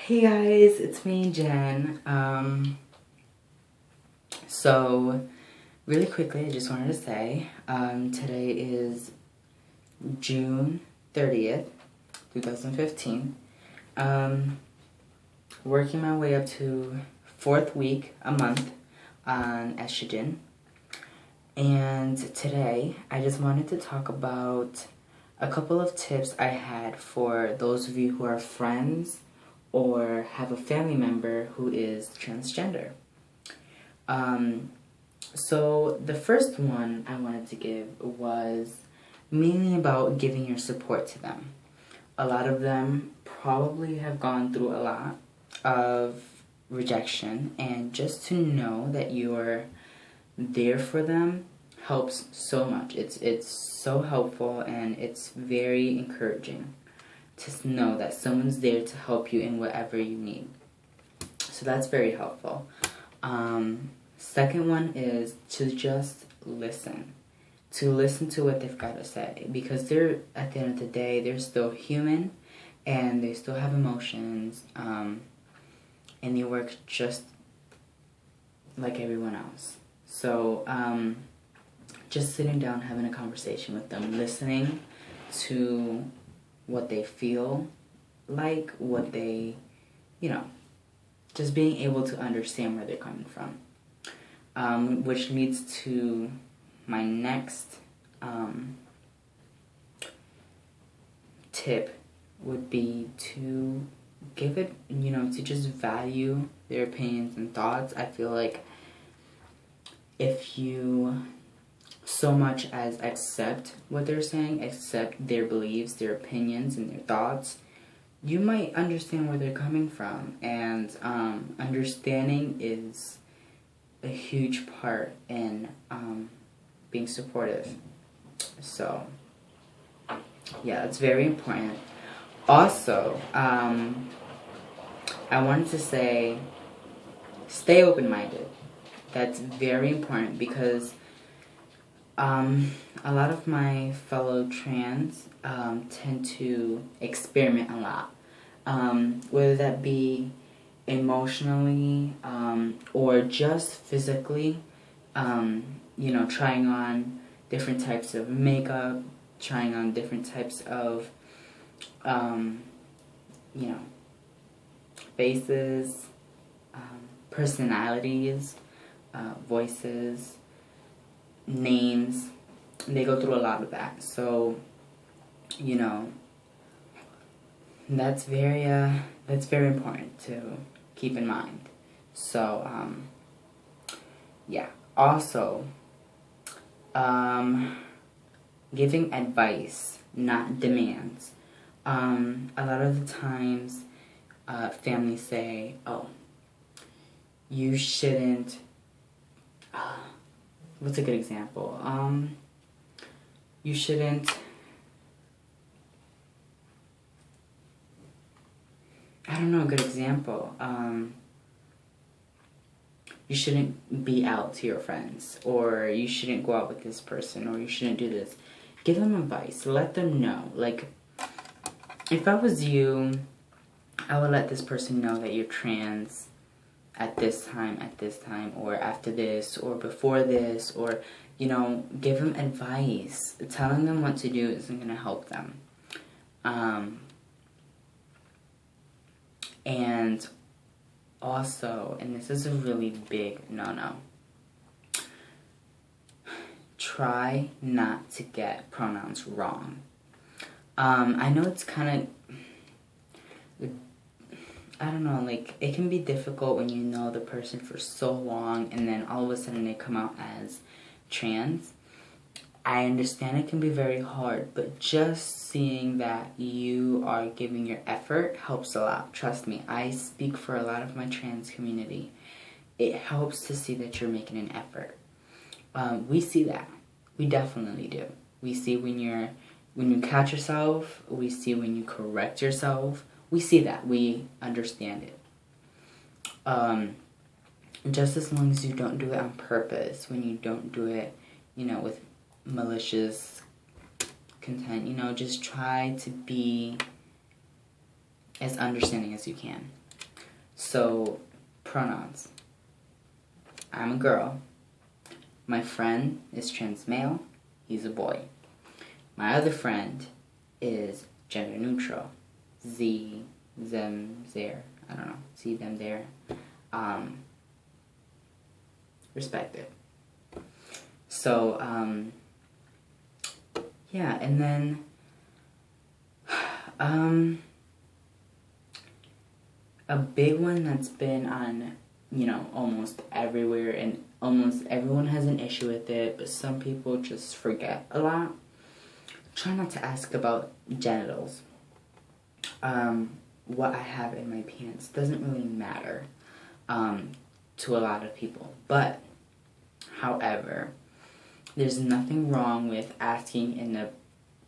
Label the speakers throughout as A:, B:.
A: Hey guys, it's me, Jen. So really quickly, I just wanted to say, today is June 30th, 2015. Working my way up to 4th week, a month, on estrogen. And today, I just wanted to talk about a couple of tips I had for those of you who are friends or have a family member who is transgender. So the first one I wanted to give was mainly about giving your support to them. A lot of them probably have gone through a lot of rejection, and just to know that you're there for them helps so much. It's so helpful, and it's very encouraging to know that someone's there to help you in whatever you need. So that's very helpful. Second one is to just listen. To listen to what they've got to say. Because they're, at the end of the day, they're still human, and they still have emotions, and they work just like everyone else. So, just sitting down, having a conversation with them, listening to what they feel like, what they, just being able to understand where they're coming from. Which leads to my next tip would be to give it, to just value their opinions and thoughts. I feel like if you so much as accept what they're saying, accept their beliefs, their opinions, and their thoughts, you might understand where they're coming from. And understanding is a huge part in being supportive. So, yeah, it's very important. Also, I wanted to say, stay open-minded. That's very important because a lot of my fellow trans tend to experiment a lot, whether that be emotionally or just physically, trying on different types of makeup, trying on different types of, faces, personalities, voices, names. They go through a lot of that. So, that's very important to keep in mind. So, yeah. Also, giving advice, not demands. A lot of the times, families say, "Oh, you shouldn't." What's a good example? You shouldn't. I don't know a good example. You shouldn't be out to your friends, or you shouldn't go out with this person, or you shouldn't do this. Give them advice. Let them know. Like, if I was you, I would let this person know that you're trans at this time, or after this, or before this, or, give them advice. Telling them what to do isn't going to help them. And also, and this is a really big no-no, try not to get pronouns wrong. I know it's kind of, I don't know, like, it can be difficult when you know the person for so long and then all of a sudden they come out as trans. I understand it can be very hard, but just seeing that you are giving your effort helps a lot. Trust me, I speak for a lot of my trans community. It helps to see that you're making an effort. We see that. We definitely do. We see when you catch yourself. We see when you correct yourself. We see that. We understand it. Just as long as you don't do it on purpose, when you don't do it, with malicious content, just try to be as understanding as you can. So, pronouns. I'm a girl. My friend is trans male. He's a boy. My other friend is gender neutral. Z, them, there. I don't know. See them there. Respected. So, yeah, and then, a big one that's been on, almost everywhere, and almost everyone has an issue with it, but some people just forget a lot. Try not to ask about genitals. What I have in my pants doesn't really matter, to a lot of people. But, however, there's nothing wrong with asking in a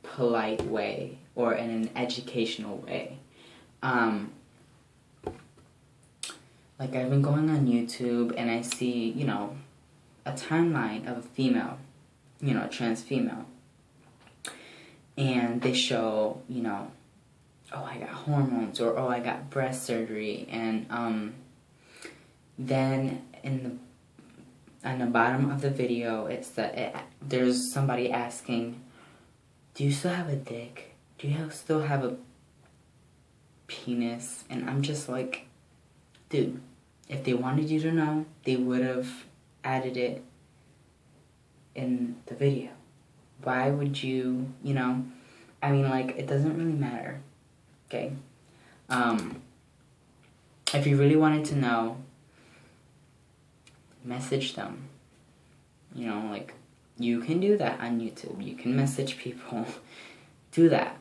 A: polite way or in an educational way. Like, I've been going on YouTube and I see, a timeline of a female, a trans female. And they show, oh, I got hormones, or oh, I got breast surgery. And then on the bottom of the video, there's somebody asking, do you still have a dick? Do you still have a penis? And I'm just like, dude, if they wanted you to know, they would have added it in the video. Why would you, it doesn't really matter, okay? If you really wanted to know, message them. You can do that on YouTube. You can message people. Do that.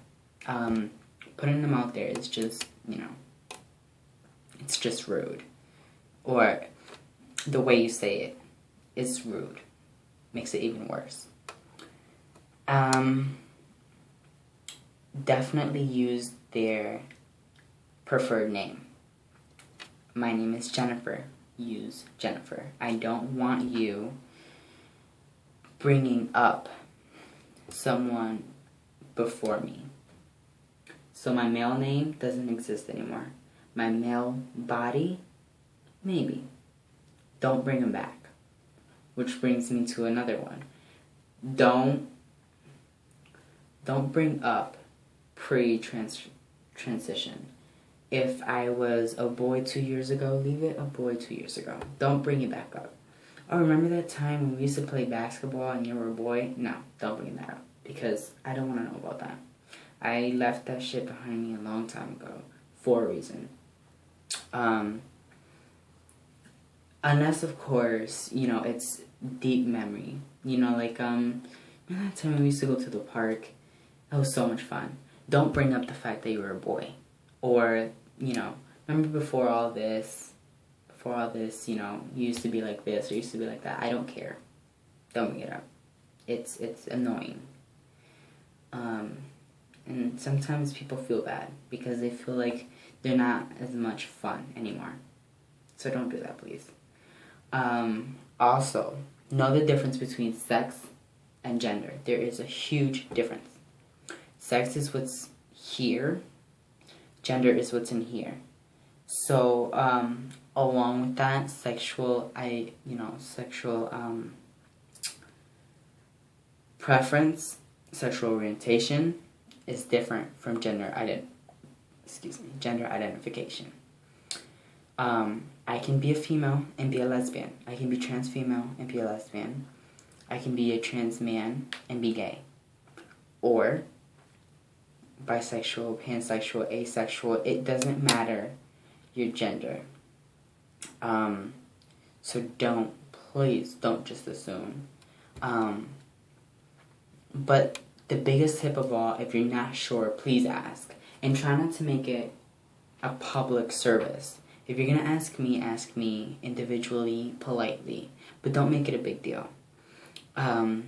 A: Putting them out there is just, it's just rude. Or the way you say it is rude. Makes it even worse. Definitely use their preferred name. My name is Jennifer. Use Jennifer. I don't want you bringing up someone before me. So my male name doesn't exist anymore. My male body, maybe. Don't bring him back. Which brings me to another one. Don't bring up pre-transition. If I was a boy 2 years ago, leave it a boy 2 years ago. Don't bring it back up. Oh, remember that time when we used to play basketball and you were a boy? No, don't bring that up. Because I don't want to know about that. I left that shit behind me a long time ago. For a reason. Unless, of course, it's deep memory. Remember that time when we used to go to the park? That was so much fun. Don't bring up the fact that you were a boy. Or, remember before all this, you used to be like this or used to be like that. I don't care. Don't bring it up. It's annoying. And sometimes people feel bad because they feel like they're not as much fun anymore. So don't do that, please. Also, know the difference between sex and gender. There is a huge difference. Sex is what's here. Gender is what's in here. So, along with that, sexual preference, sexual orientation is different from gender identification. I can be a female and be a lesbian. I can be trans female and be a lesbian. I can be a trans man and be gay. Or bisexual, pansexual, asexual. It doesn't matter your gender. So please don't just assume. But the biggest tip of all, if you're not sure, please ask. And try not to make it a public service. If you're going to ask me individually, politely. But don't make it a big deal. If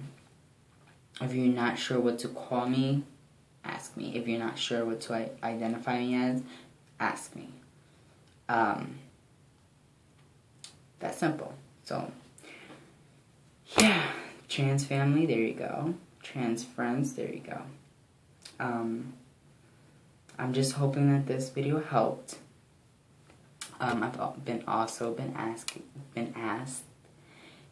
A: you're not sure what to call me, ask me. If you're not sure what to identify me as, ask me. That's simple. So, yeah. Trans family, there you go. Trans friends, there you go. I'm just hoping that this video helped. I've also been asked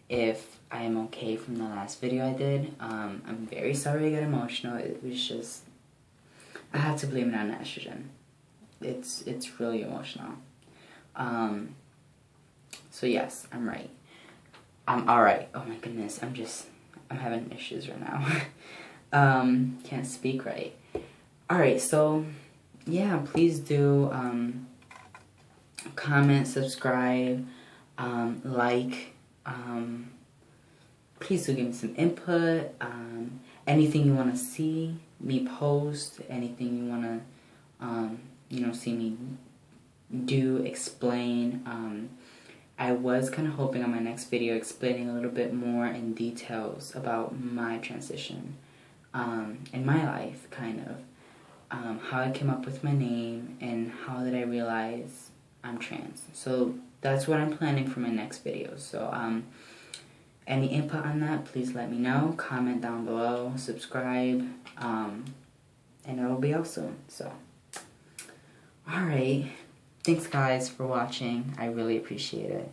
A: if I am okay from the last video I did. I'm very sorry I got emotional. It was just, I have to blame it on estrogen. It's really emotional. So yes, I'm right. I'm alright. Oh my goodness, I'm having issues right now. Can't speak right. Alright, so yeah, please do comment, subscribe, like, please do give me some input, anything you want to see me post, anything you want to, see me do, explain. I was kind of hoping on my next video explaining a little bit more in details about my transition in my life, kind of. How I came up with my name and how did I realize I'm trans. So that's what I'm planning for my next video. So any input on that, please let me know. Comment down below, subscribe, and it'll be out soon. So, alright. Thanks guys for watching. I really appreciate it.